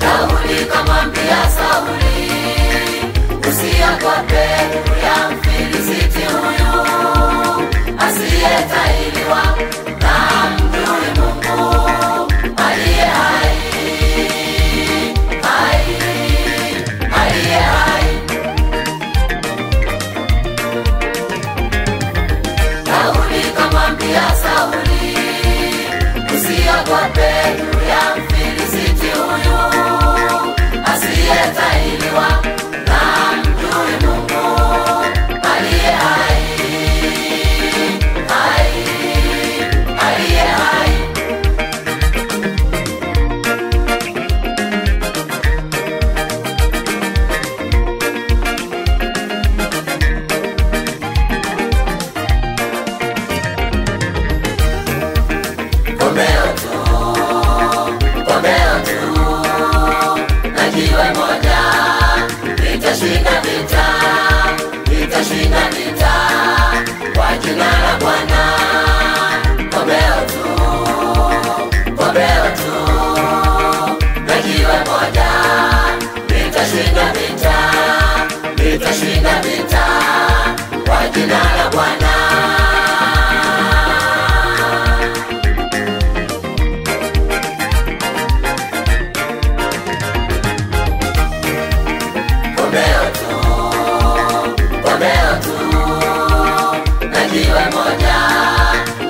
Daudi kamwambia Sauli, usiogope ya Mfilisiti huyu asiyetahiriwa na mjui Mungu aliye hai, aliye hai. Daudi kamwambia Sauli, usiogope ya Mfilisiti huyu asiyetahiriwa na mjui Mungu aliye hai, aliye hai. Komeo tu, na jiwe moja litashinda vita, litashinda vita kwa jina la Bwana. Komeo tu, na jiwe moja litashinda vita, litashinda vita kwa jina la Bwana. Komeo tu, na jiwe moja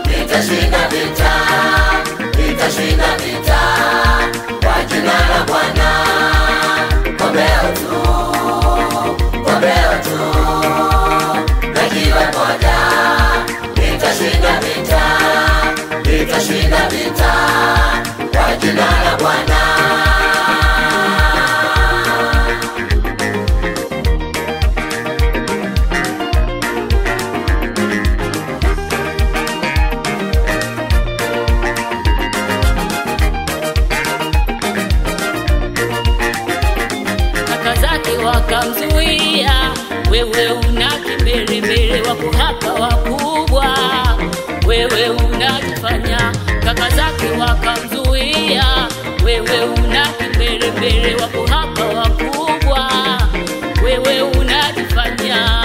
litashinda vita, litashinda vita kwa jina la Bwana. Komeo tu, na jiwe moja litashinda vita, litashinda vita kwa jina la Bwana. Wakamzuia, wewe una kimbelembele, wako hapa wakubwa, wewe unajifanya. Kaka zake wakamzuia, wewe una kimbelembele, wako hapa wakubwa, wewe unajifanya.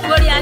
Gloria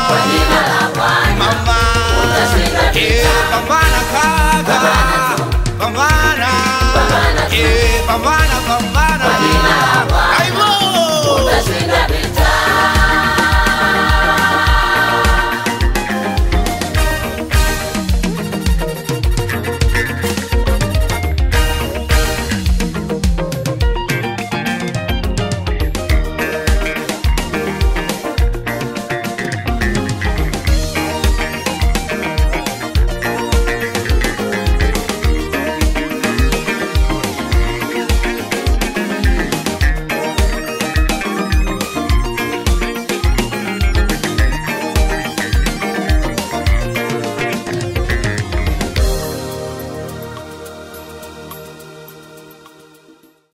kwa jina la Bwana mama, utashinda vita. pambana kaka, pambana, pambana, kwa jina la Bwana.